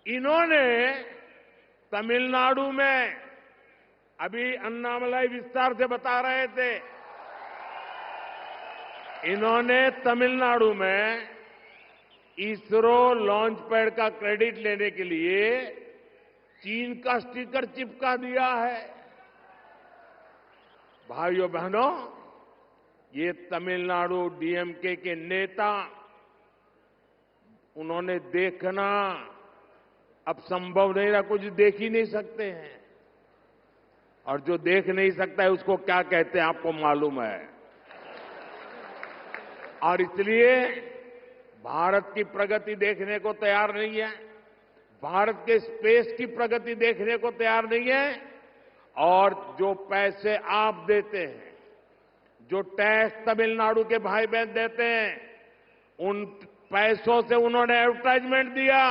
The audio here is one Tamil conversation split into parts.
इन्होंने तमिलनाडु में, अभी अन्नामलाई विस्तार से बता रहे थे, इन्होंने तमिलनाडु में इसरो लॉन्च पैड का क्रेडिट लेने के लिए चीन का स्टिकर चिपका दिया है। भाइयों बहनों, ये तमिलनाडु डीएमके के नेता, उन्होंने देखना अब संभव नहीं रहा, कुछ देख ही नहीं सकते हैं, और जो देख नहीं सकता है उसको क्या कहते हैं आपको मालूम है। और इसलिए भारत की प्रगति देखने को तैयार नहीं है, भारत के स्पेस की प्रगति देखने को तैयार नहीं है, और जो पैसे आप देते हैं, जो टैक्स तमिलनाडु के भाई बहन देते हैं, उन पैसों से उन्होंने एडवर्टाइजमेंट दिया,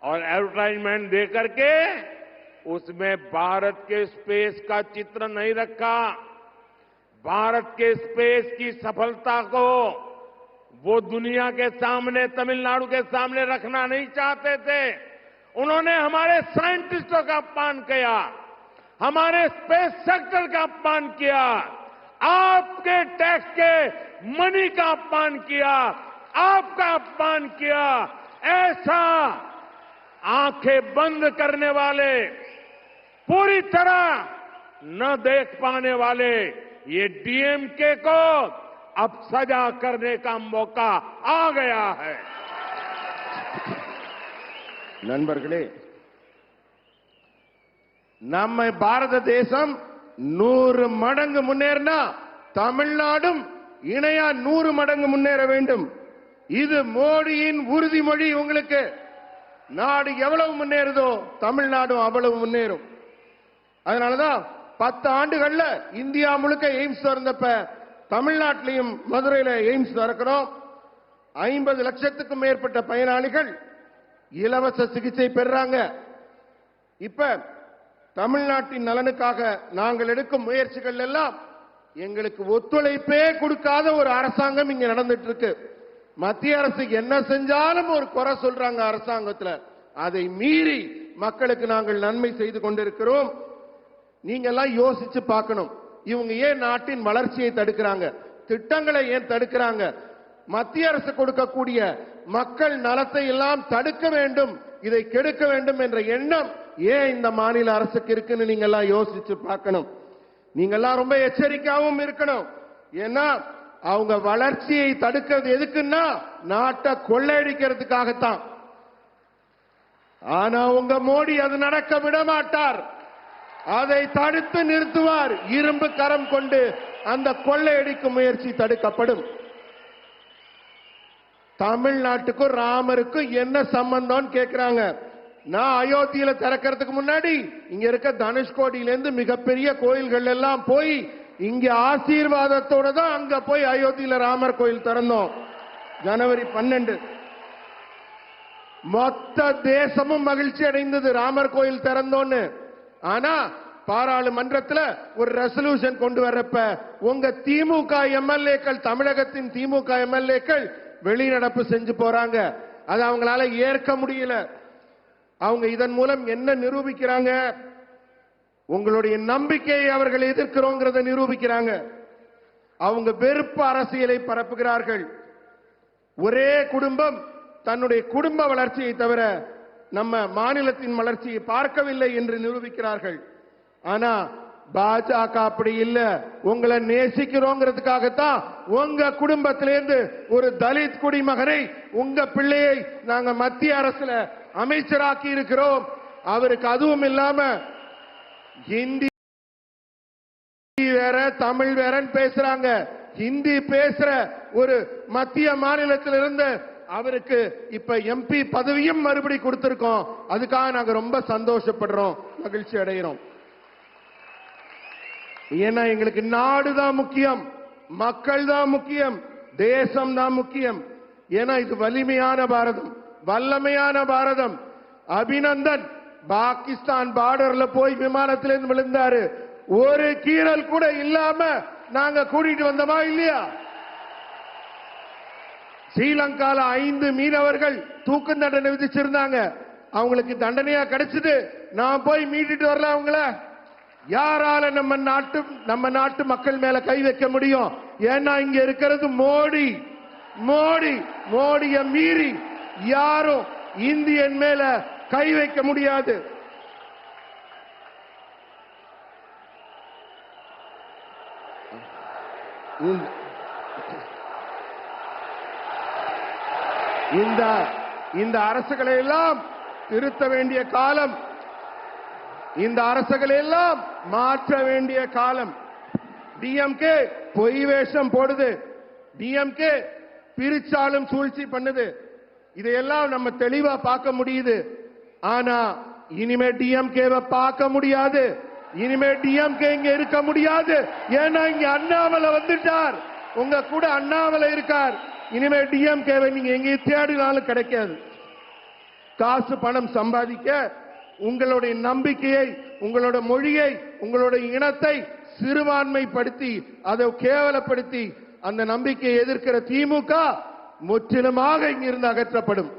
और एडवर्टाइजमेंट देकर के उसमें भारत के स्पेस का चित्र नहीं रखा। भारत के स्पेस की सफलता को वो दुनिया के सामने, तमिलनाडु के सामने रखना नहीं चाहते थे। उन्होंने हमारे साइंटिस्टों का अपमान किया, हमारे स्पेस सेक्टर का अपमान किया, आपके टैक्स के मनी का अपमान किया, आपका अपमान किया। ऐसा आंखें बंद करने वाले, पूरी तरह न देख पाने वाले ये डीएमके को अब सजा करने का मौका आ गया है। நண்பர்களே, நம்ம பாரத தேசம் 100 மடங்கு முன்னேறினா தமிழ்நாடும் இணையா 100 மடங்கு முன்னேற வேண்டும். இது மோடியின் உறுதிமொழி. உங்களுக்கு நாடு எவ்வளவு முன்னேறுதோ தமிழ்நாடும் அவ்வளவு முன்னேறும். அதனாலதான் 10 ஆண்டுகள்ல இந்தியா முழுக்க எய்ம்ஸ் திறந்தப்ப தமிழ்நாட்டிலையும் மதுரையில எய்ம்ஸ் திறக்கிறோம். 50 லட்சத்துக்கும் மேற்பட்ட பயனாளிகள் இலவச சிகிச்சை பெறாங்க. இப்ப தமிழ்நாட்டின் நலனுக்காக நாங்கள் எடுக்கும் முயற்சிகள் எல்லாம் எங்களுக்கு ஒத்துழைப்பே கொடுக்காத ஒரு அரசாங்கம் இங்க நடந்துட்டு இருக்கு. மத்திய அரசு என்ன செஞ்சாலும் ஒரு குறை சொல்றாங்க அரசாங்கத்துல. அதை மீறி மக்களுக்கு நாங்கள் நன்மை செய்து கொண்டிருக்கிறோம். நீங்க எல்லாம் யோசிச்சு பார்க்கணும், இவங்க ஏன் நாட்டின் வளர்ச்சியை தடுக்கிறாங்க, திட்டங்களை ஏன் தடுக்கிறாங்க? மத்திய அரசு கொடுக்கக்கூடிய மக்கள் நலத்தை எல்லாம் தடுக்க வேண்டும், இதை கெடுக்க வேண்டும் என்ற எண்ணம் ஏன் இந்த மாநில அரசுக்கு இருக்குன்னு நீங்க எல்லாம் யோசிச்சு பார்க்கணும். நீங்க எல்லாம் ரொம்ப எச்சரிக்கையாகவும் இருக்கணும். ஏன்னா அவங்க வளர்ச்சியை தடுக்கிறது எதுக்குன்னா நாட்டை கொள்ளையடிக்கிறதுக்காகத்தான். ஆனா உங்க மோடி அது நடக்க விட மாட்டார். அதை தடுத்து நிறுத்துவார். இரும்பு கரம் கொண்டு அந்த கொள்ளையடிக்கும் முயற்சி தடுக்கப்படும். தமிழ்நாட்டுக்கும் ராமருக்கும் என்ன சம்பந்தம் கேட்கிறாங்க. நான் அயோத்தியில திறக்கிறதுக்கு முன்னாடி இங்க இருக்க தனுஷ்கோடியில இருந்து மிகப்பெரிய கோயில்கள் எல்லாம் போய் இங்க ஆசீர்வாதத்தோட தான் அங்க போய் அயோத்தியில ராமர் கோயில் திறந்தோம். ஜனவரி 12 மொத்த தேசமும் மகிழ்ச்சி அடைந்தது ராமர் கோயில் திறந்தோன்னு. ஆனா பாராளுமன்றத்தில் ஒரு ரெசல்யூஷன் கொண்டு வரப்ப உங்க திமுக எம்எல்ஏக்கள், தமிழகத்தின் திமுக எம்எல்ஏக்கள் வெளிநடப்பு செஞ்சு போறாங்க. அது அவங்களால ஏற்க முடியல. அவங்க இதன் மூலம் என்ன நிரூபிக்கிறாங்க? உங்களுடைய நம்பிக்கையை அவர்கள் எதிர்க்கிறோங்கிறத நிரூபிக்கிறாங்க. அவங்க வெறுப்பு அரசியலை பரப்புகிறார்கள். ஒரே குடும்பம் தன்னுடைய குடும்ப வளர்ச்சியை தவிர நம்ம மாநிலத்தின் வளர்ச்சியை பார்க்கவில்லை என்று நிரூபிக்கிறார்கள். ஆனா பாஜக அப்படி இல்ல. உங்களை நேசிக்கிறோங்கிறதுக்காகத்தான் உங்க குடும்பத்திலிருந்து ஒரு தலித் குடிமகனை, உங்க பிள்ளையை நாங்க மத்திய அரசுல அமைச்சராக்கி இருக்கிறோம். அவருக்கு அதுவும் இல்லாம ஹிந்தி வேற தமிழ் வேறன்னு பேசுறாங்க. ஹிந்தி பேசுற ஒரு மத்திய மாநிலத்திலிருந்து அவருக்கு இப்ப எம்பி பதவியும் மறுபடி கொடுத்திருக்கோம். அதுக்காக நாங்க ரொம்ப சந்தோஷப்படுறோம், மகிழ்ச்சி அடைகிறோம். ஏன்னா எங்களுக்கு நாடு தான் முக்கியம், மக்கள் தான் முக்கியம், தேசம் தான் முக்கியம். ஏன்னா இது வலிமையான பாரதம், வல்லமையான பாரதம். அபிநந்தன் பாகிஸ்தான் பார்டர்ல போய் விமானத்திலிருந்து விழுந்தாரு. ஒரு கீறல் கூட இல்லாம நாங்க கூட்டிட்டு வந்தோமா இல்லையா? ஸ்ரீலங்கால 5 மீனவர்கள் தூக்கு தண்டனை விதிச்சிருந்தாங்க. அவங்களுக்கு தண்டனையா கிடைச்சது. நான் போய் மீட்டுட்டு வரல அவங்கள. யாரால நம்ம நாட்டு மக்கள் மேல கை வைக்க முடியும்? ஏன்னா இங்க இருக்கிறது மோடி. மோடியை மீறி யாரும் இந்தியன் மேல கை வைக்க முடியாது. இந்த அரசுகளை எல்லாம் திருத்த வேண்டிய காலம், இந்த அரசுகளை எல்லாம் மாற்ற வேண்டிய காலம். டிஎம்கே பொய் வேஷம் போடுது, டிஎம்கே பிரிச்சாலும் சூழ்ச்சி பண்ணுது. இதையெல்லாம் நம்ம தெளிவா பார்க்க முடியுது. ஆனா இனிமே டிஎம்கேவை பார்க்க முடியாது. இனிமே டிஎம்கே இங்க இருக்க முடியாது. ஏன்னா இங்க அண்ணாமலை வந்துட்டார், உங்க கூட அண்ணாமலை இருக்கார். இனிமே டிஎம்கேவை நீங்க எங்கேயும் தேடினாலும் கிடைக்காது. காசு பணம் சம்பாதிக்க உங்களுடைய நம்பிக்கையை, உங்களோட மொழியை, உங்களுடைய இனத்தை சிறுபான்மைப்படுத்தி அதை கேவலப்படுத்தி அந்த நம்பிக்கையை எதிர்க்கிற திமுக முற்றிலுமாக இங்கிருந்து அகற்றப்படும்.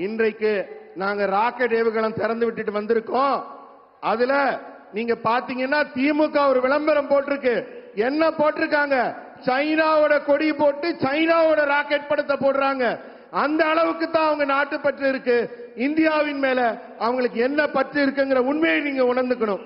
இன்றைக்கு நாங்க ராக்கெட் ஏவுகணம் திறந்து விட்டுட்டு வந்திருக்கோம். அதுல நீங்க பாத்தீங்கன்னா திமுக ஒரு விளம்பரம் போட்டிருக்கு. என்ன போட்டிருக்காங்க? சைனாவோட கொடி போட்டு சைனாவோட ராக்கெட் படத்தை போடுறாங்க. அந்த அளவுக்கு தான் அவங்க நாட்டு பற்று இருக்கு. இந்தியாவின் மேல அவங்களுக்கு என்ன பற்று இருக்குங்கிற உண்மையை நீங்க உணர்ந்துக்கணும்.